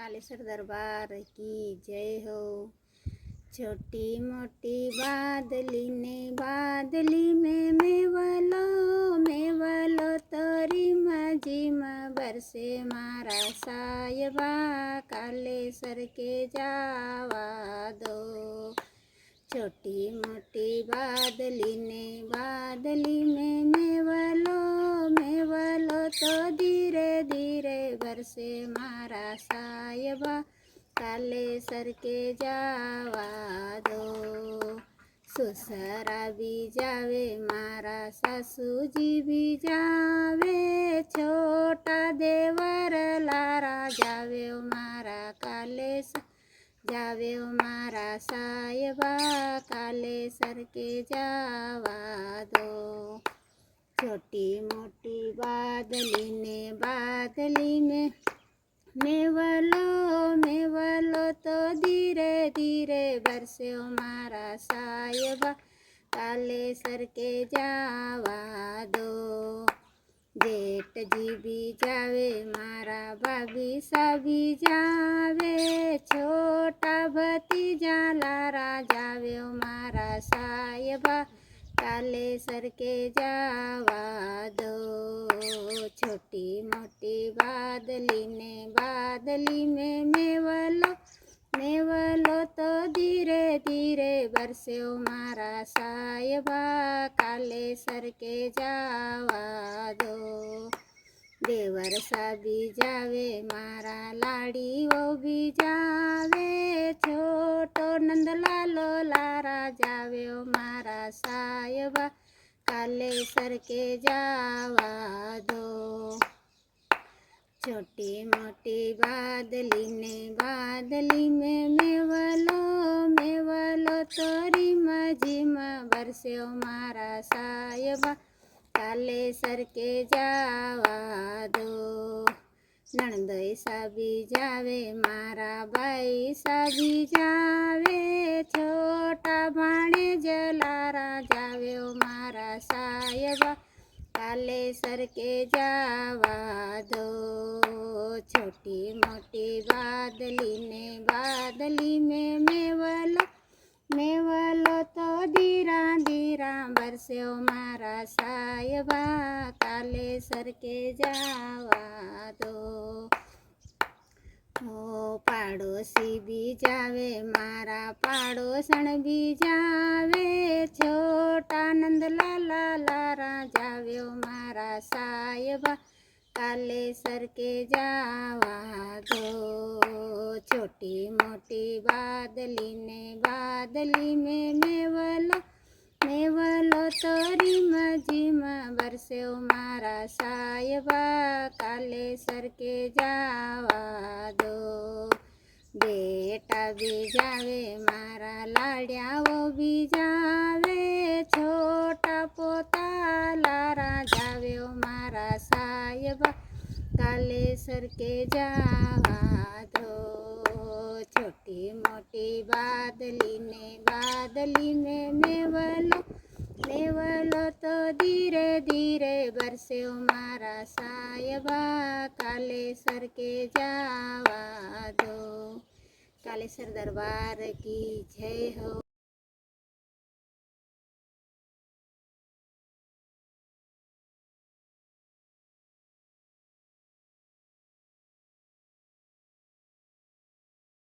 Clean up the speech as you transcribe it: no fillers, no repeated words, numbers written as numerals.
कालेश्वर दरबार की जय हो। छोटी मोटी बादली ने बादली में मेवलो तोरी मजीमा बरसे मारा सायबा कालेश्वर के जावा दो। छोटी मोटी बादली ने बादली में मेवलो तो धीरे धीरे बरसे मारा सायबा कालेश्वर के जावा दो। ससरा भी जावे मारा सासूजी भी जावे, छोटा देवर लारा जावे मारा कालेश्वर जावे मारा सायबा कालेश्वर के जावा दो। छोटी मोटी बादली ने बादली में मेवलो तो धीरे धीरे बरसे मारा सायबा कालेश्वर के जावा दो। जेठ जी भी जावे मारा भाभी सा भी जावे, छोटा भतीजा लारा जावे मारा सायबा कालेश्वर के जावा दो। छोटी मोटी बादली ने बादली में मेवलो तो धीरे धीरे बरसे मारा सायबा कालेश्वर के जावा दो। देवर सा भी जावे मारा लाड़ी वो भी जावे, छोटो नंदलालो लारा जावे मारा सायबा कालेश्वर के जावा दो। छोटी मोटी बादली ने बादली में मेवलो तोरी मजीमा बरसे मारा सायबा कालेश्वर के जावा दो। नणंदोई सा भी जावे मारा बाई सा भी जावे, छोटा भाणे जलारा जावे मारा सायबा कालेश्वर के जावा दो। छोटी मोटी बादली ने बादली में मेवलो तो धीरा धीरा बरसे मारा सायबा कालेश्वर के जावा दो। ओ पाड़ोसी भी जावे मारा पाड़ोसन भी जावे, छोटा नंदलाला लारा जावे मारा सायबा कालेश्वर के जावा दो। छोटी मोटी बादली ने बादली में मेवलो तोरी मजीमा बरसे मारा सायबा कालेश्वर के जावा दो। बेटा भी जावे मारा लाड्या वो भी जावे, छोटा पोता लारा जावे मारा सायबा कालेश्वर के जावा दो। छोटी मोटी बादली ने बादली में मेवलो तो धीरे धीरे बरसे मारा सायबा कालेश्वर के जावा दो। कालेश्वर दरबार की जय हो।